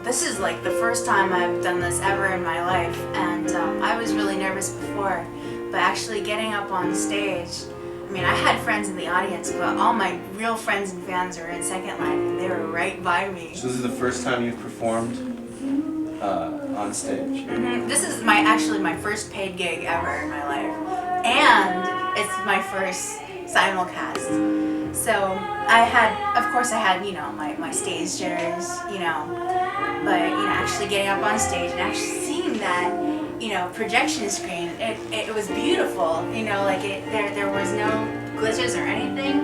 this is like the first time I've done this ever in my life, and I was really nervous before, but actually getting up on stage, I mean, I had friends in the audience, but all my real friends and fans were in Second Life, and they were right by me. So this is the first time you've performed on stage? Mm-hmm. This is actually my first paid gig ever in my life, and it's my first simulcast. So of course I had, my stage jitters, but, actually getting up on stage and actually seeing that, projection screen, it was beautiful, there was no glitches or anything.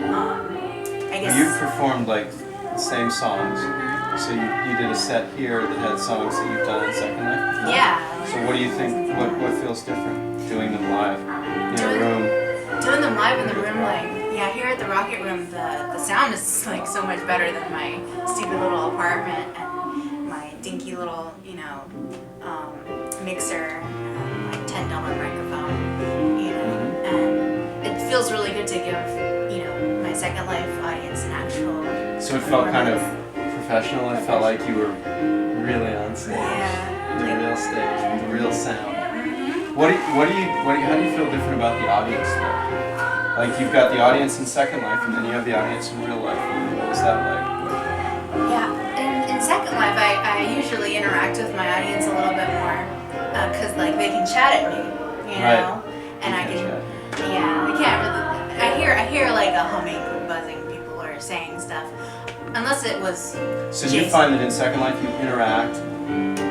I guess. You've performed like the same songs, so you did a set here that had songs that you've done in Second Life? Yeah. So what do you think, what feels different doing them live in a room? Doing them live in the room, here at the Rockit Room, the sound is so much better than my stupid little apartment and my dinky little, mixer, my $10 microphone, and it feels really good to give, my Second Life audience an actual. So it felt kind of professional. It felt like you were really on stage, the real stage, the real sound. How do you feel different about the audience though? Like you've got the audience in Second Life, and then you have the audience in real life. What was that like? Yeah, in Second Life, I usually interact with my audience a little bit more, because they can chat at me, Right. And I can't really. I hear like a humming, buzzing. People are saying stuff, unless it was. So do you find that in Second Life you interact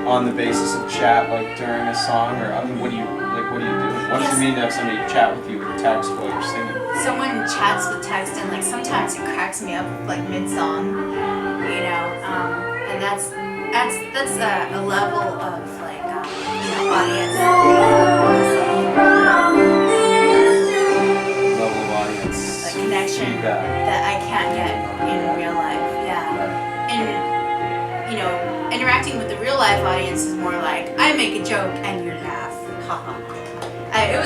on the basis of chat, like during a song, or what do you do? What does it mean to have somebody chat with you with text while you're singing? Someone chats with text, and sometimes it cracks me up mid-song, and that's a level of audience. Level of audience. A connection that I can't get in real life. Yeah. And interacting with the real life audience is more like I make a joke and you laugh. Ha ha. It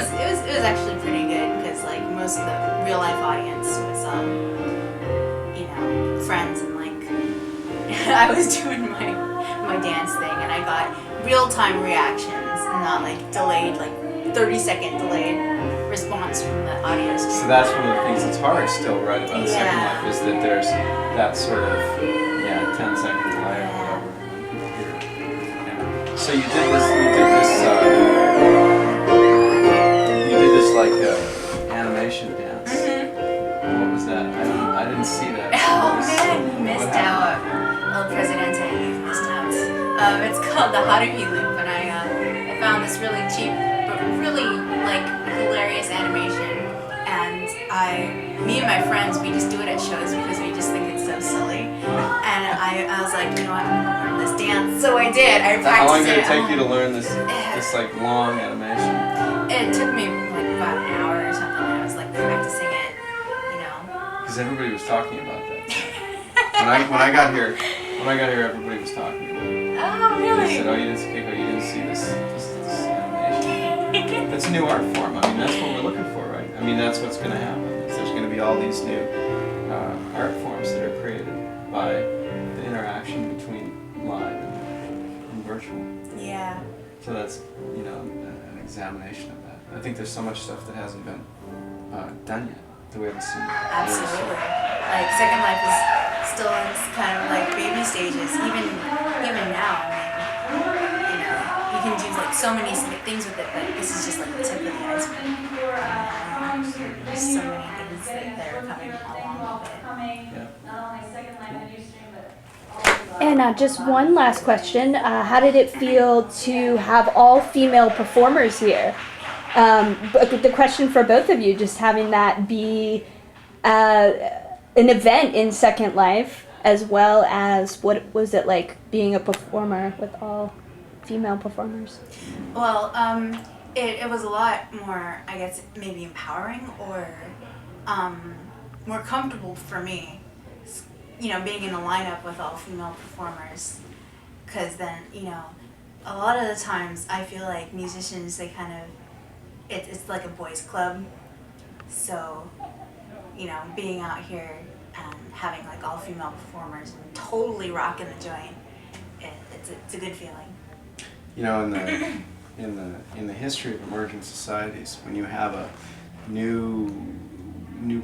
was actually pretty good because most of the real life audience was friends, and I was doing my dance thing, and I got real time reactions and not delayed 30-second delayed response from the audio stream. So that's one of the things that's hard still, right, about Second Life, is that there's that sort of 10-second delay or whatever. Yeah. So you did this animation dance. What was that? I didn't see that. Oh man, you missed out. El Presidente, you missed out. It's called the Haruhi Loop, and I found this really cheap but really hilarious animation. And me and my friends, we just do it at shows because we just think it's so silly. And I was like, I'm gonna learn this dance. So I did. I practiced it. How long did it take you to learn this long animation? It took me about an hour or something. I was practicing it, Because everybody was talking about that. when I got here, everybody was talking about it. Oh, really? They said, "Oh, Keiko, you didn't see this animation." It's a new art form. I mean, that's what we're looking for, right? I mean, that's what's going to happen. There's going to be all these new art forms that are created by the interaction between live and virtual. Yeah. So that's, an examination of that. I think there's so much stuff that hasn't been done yet that we haven't seen. Absolutely. Second Life is still in kind of baby stages. Even now, you can do so many things with it, but this is just the tip of the iceberg. There's so many things that are coming along with it. And just one last question. How did it feel to have all female performers here? The question for both of you, just having that be an event in Second Life, as well as what was it like being a performer with all female performers? Well, it was a lot more, I guess, maybe empowering or more comfortable for me, being in a lineup with all female performers, because then, a lot of the times I feel like musicians, they kind of, it's like a boys' club, so, being out here and having all female performers and totally rocking the joint It's a good feeling. You know, in the history of emerging societies, when you have a new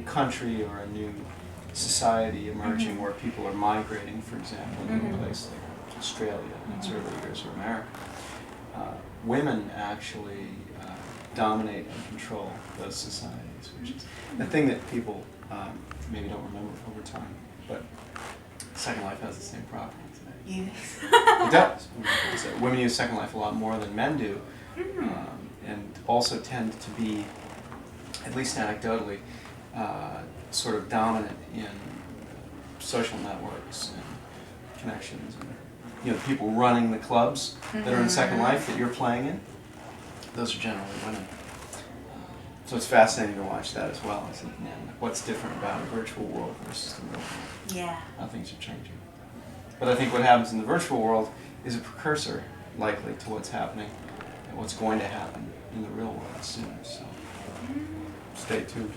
country or a new society emerging where people are migrating, for example, in a place like Australia in its early years, or America, women actually dominate and control those societies, which is the thing that people maybe don't remember over time. But Second Life has the same property today. Yes. It does. Women use Second Life a lot more than men do, and also tend to be, at least anecdotally, sort of dominant in social networks and connections. And, you know, people running the clubs that are in Second Life that you're playing in, those are generally women. So it's fascinating to watch that as well. I think, man, what's different about a virtual world versus the real world? Yeah. How things are changing. But I think what happens in the virtual world is a precursor, likely, to what's happening and what's going to happen in the real world soon. So stay tuned.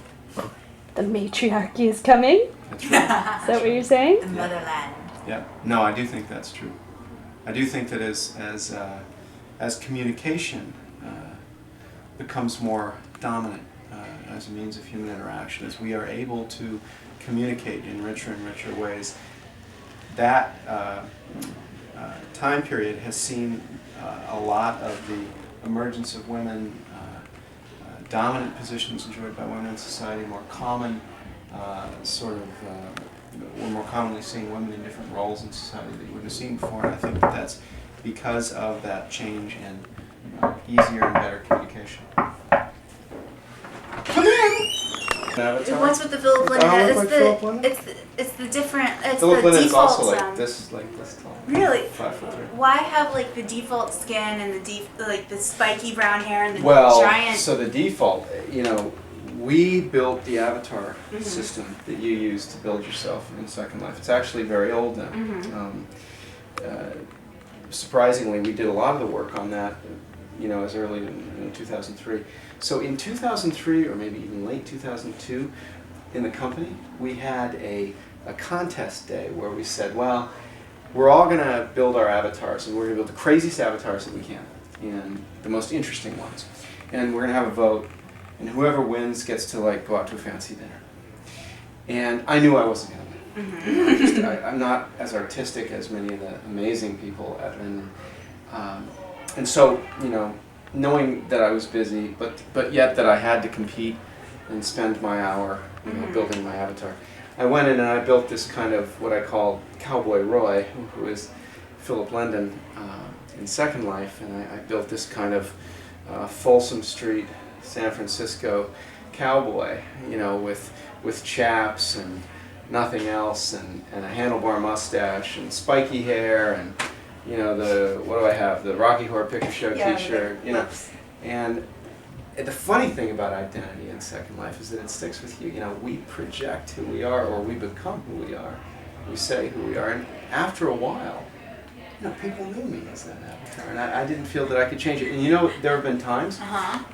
The matriarchy is coming? That's right. Is that what you're saying? The motherland. Yeah. No, I do think that's true. I do think that as communication becomes more dominant as a means of human interaction, as we are able to communicate in richer and richer ways, that time period has seen a lot of the emergence of women, dominant positions enjoyed by women in society, more common we're more commonly seeing women in different roles in society that you wouldn't have seen before, and I think that that's because of that change in easier and better communication. What's with the Philip I don't Linden? look like Philip Linden? It's the different. It's Philip the Linden's default also sound. like this, like this tall. Really? 5'3". Why have like the default skin and the spiky brown hair and the Well, giant? so the default, you know, we built the avatar system that you use to build yourself in Second Life. It's actually very old now. Surprisingly, we did a lot of the work on that, you know, as early in 2003. So in 2003, or maybe even late 2002, in the company, we had a contest day where we said, well, we're all going to build our avatars, and we're going to build the craziest avatars that we can, and the most interesting ones. And we're going to have a vote, and whoever wins gets to like go out to a fancy dinner. And I knew I wasn't going to win. I'm not as artistic as many of the amazing people at Linden. And so, you know, knowing that I was busy, but yet that I had to compete and spend my hour, you know, building my avatar, I went in and I built this kind of what I call Cowboy Roy, who is Philip Linden in Second Life, and I built this kind of Folsom Street, San Francisco cowboy, you know, with chaps and nothing else, and a handlebar mustache and spiky hair, and you know, what do I have? The Rocky Horror Picture Show T-shirt, you know. And the funny thing about identity in Second Life is that it sticks with you. You know, we project who we are, or we become who we are. We say who we are, and after a while, you know, people knew me as that avatar, and I didn't feel that I could change it. And you know, there have been times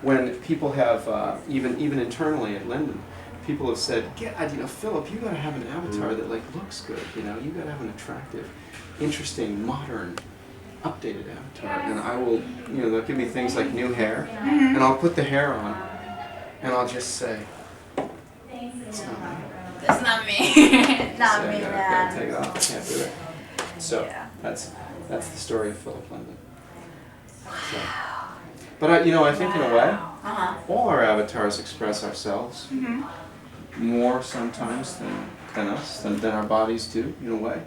when people have, even internally at Linden, people have said, you know, Philip, you got to have an avatar that like looks good. You know, you got to have an attractive, interesting, modern, updated avatar. And I will, you know, they'll give me things like new hair, and I'll put the hair on, and I'll just say, it's not me. It's not me. Not So me, I gotta man. take it off. I can't do it. So Yeah. that's the story of Philip Linden. So. But you know, I think in a way, all our avatars express ourselves more sometimes than us, than our bodies do, in a way.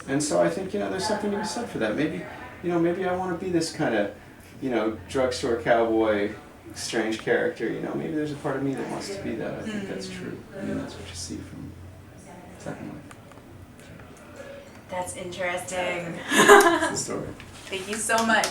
And so I think, you know, there's something to be said for that. Maybe, you know, maybe I want to be this kind of, you know, drugstore cowboy, strange character. You know, maybe there's a part of me that wants to be that. I think that's true. I mean, that's what you see from Second Life. That's interesting. That's the story. Thank you so much.